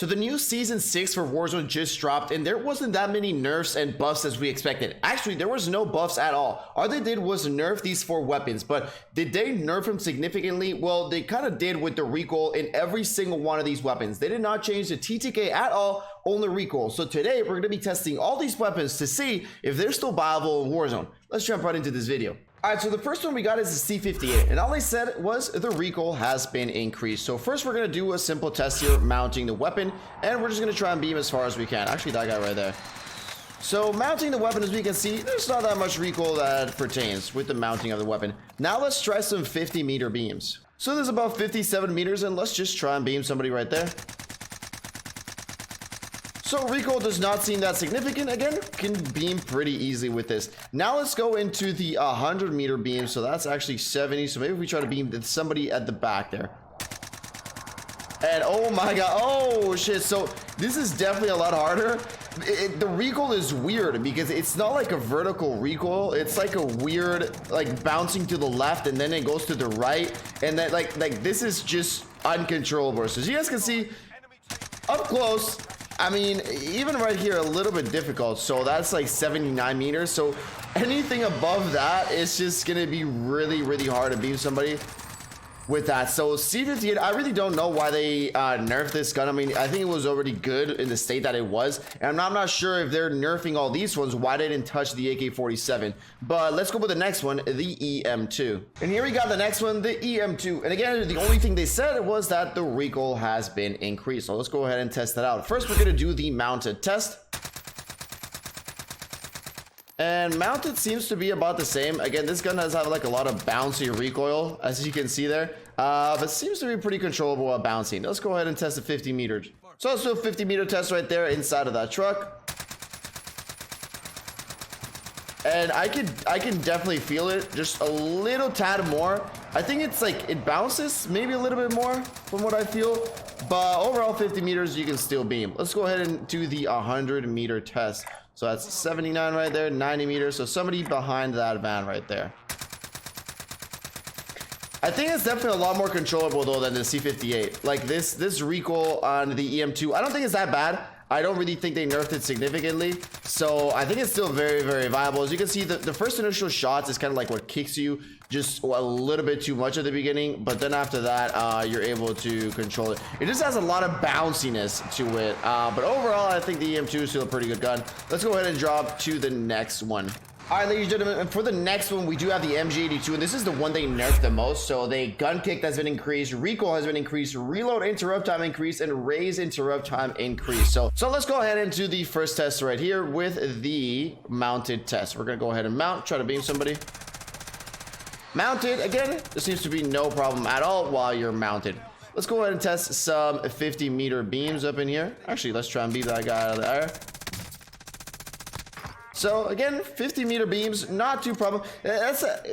So the new Season 6 for Warzone just dropped, and there wasn't that many nerfs and buffs as we expected. Actually, there was no buffs at all. All they did was nerf these 4 weapons, but did they nerf them significantly? Well, they kind of did with the recoil in every single one of these weapons. They did not change the TTK at all, only recoil. So today, we're going to be testing all these weapons to see if they're still viable in Warzone. Let's jump right into this video. Alright, so the first one we got is the C58, and all they said was the recoil has been increased. So first we're going to do a simple test here, mounting the weapon, and we're just going to try and beam as far as we can. Actually, that guy right there. So mounting the weapon, as we can see, there's not that much recoil that pertains with the mounting of the weapon. Now let's try some 50-meter beams. So there's about 57 meters, and let's just try and beam somebody right there. So recoil does not seem that significant. Again, can beam pretty easily with this. Now let's go into the 100-meter beam. So that's actually 70. So maybe if we try to beam somebody at the back there. And oh my god, oh shit. So this is definitely a lot harder. The recoil is weird because it's not like a vertical recoil. It's like a weird, like bouncing to the left and then it goes to the right. And then like this is just uncontrollable. So as you guys can see up close, I mean, even right here, a little bit difficult. So that's like 79 meters. So anything above that is just going to be really, really hard to beam somebody with that. So C58, I really don't know why they nerfed this gun. I mean, I think it was already good in the state that it was. And I'm not sure if they're nerfing all these ones, why they didn't touch the AK-47. But let's go with the next one, the EM2. And here we got the next one, the EM2. And again, the only thing they said was that the recoil has been increased. So let's go ahead and test that out. First, we're going to do the mounted test. And mounted seems to be about the same. Again, this gun does have like a lot of bouncy recoil, as you can see there. But seems to be pretty controllable while bouncing. Let's go ahead and test the 50 meters. So let's do a 50-meter test right there inside of that truck. And I can definitely feel it just a little tad more. I think it's like it bounces maybe a little bit more from what I feel. But overall 50 meters you can still beam. Let's go ahead and do the 100-meter test. So that's 79 right there, 90 meters. So somebody behind that van right there. I think it's definitely a lot more controllable though than the C58. Like this recoil on the EM2, I don't think it's that bad. I don't really think they nerfed it significantly. So I think it's still very, very viable. As you can see, the first initial shots is kind of like what kicks you just a little bit too much at the beginning. But then after that, you're able to control it. It just has a lot of bounciness to it. But overall, I think the EM2 is still a pretty good gun. Let's go ahead and drop to the next one. All right, ladies and gentlemen, and for the next one, we do have the MG82, and this is the one they nerfed the most. So the gun kick has been increased, recoil has been increased, reload interrupt time increased, and raise interrupt time increased. So let's go ahead and do the first test right here with the mounted test. We're gonna go ahead and mount, try to beam somebody. Mounted, again, there seems to be no problem at all while you're mounted. Let's go ahead and test some 50-meter beams up in here. Actually, let's try and beat that guy out of the air. So again, 50-meter beams, not too problem.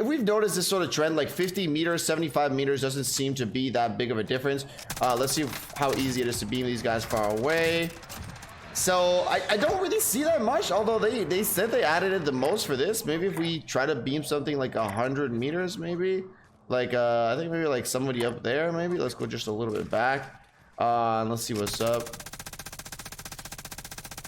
We've noticed this sort of trend, like 50 meters, 75 meters doesn't seem to be that big of a difference. Let's see how easy it is to beam these guys far away. So I don't really see that much, although they said they added it the most for this. Maybe if we try to beam something like 100 meters, maybe. Like, I think maybe like somebody up there, maybe. Let's go just a little bit back. And let's see what's up.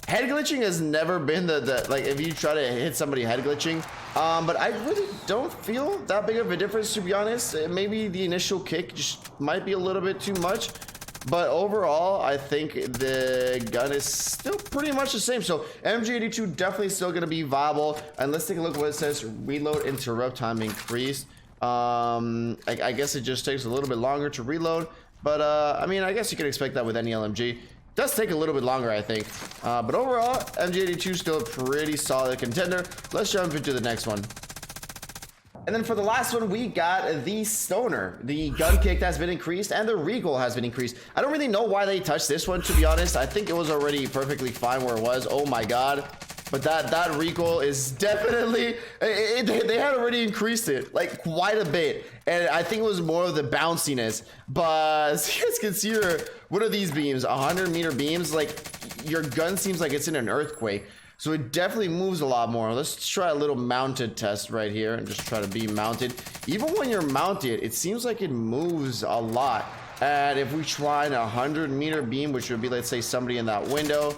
Head glitching has never been the like if you try to hit somebody head glitching, but I really don't feel that big of a difference, to be honest. Maybe the initial kick just might be a little bit too much, but overall I think the gun is still pretty much the same. So MG82 definitely still going to be viable. And let's take a look at what it says. Reload interrupt time increased. I guess it just takes a little bit longer to reload, but I mean, I guess you can expect that with any LMG. Does take a little bit longer, I think, but overall MG82 still a pretty solid contender. Let's jump into the next one. And then for the last one, we got the Stoner. The gun kick has been increased and the recoil has been increased. I don't really know why they touched this one, to be honest. I think it was already perfectly fine where it was. Oh my god. But that recoil is definitely, they had already increased it like quite a bit. And I think it was more of the bounciness. But as you guys can see here, what are these beams? 100-meter beams? Like your gun seems like it's in an earthquake. So it definitely moves a lot more. Let's try a little mounted test right here and just try to be mounted. Even when you're mounted, it seems like it moves a lot. And if we try a 100-meter beam, which would be, let's say, somebody in that window,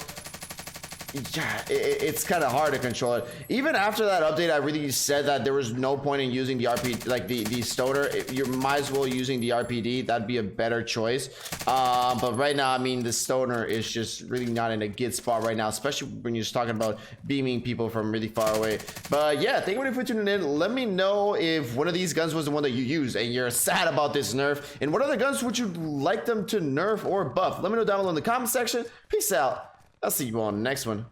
yeah, it's kind of hard to control it. Even after that update, I really said that there was no point in using the RP, like the stoner. You might as well using the RPD. That'd be a better choice. But right now, I mean, the stoner is just really not in a good spot right now, especially when you're just talking about beaming people from really far away. But yeah, thank you for tuning in. Let me know if one of these guns was the one that you used and you're sad about this nerf, and what other guns would you like them to nerf or buff. Let me know down below in the comment section. Peace out. I'll see you on the next one.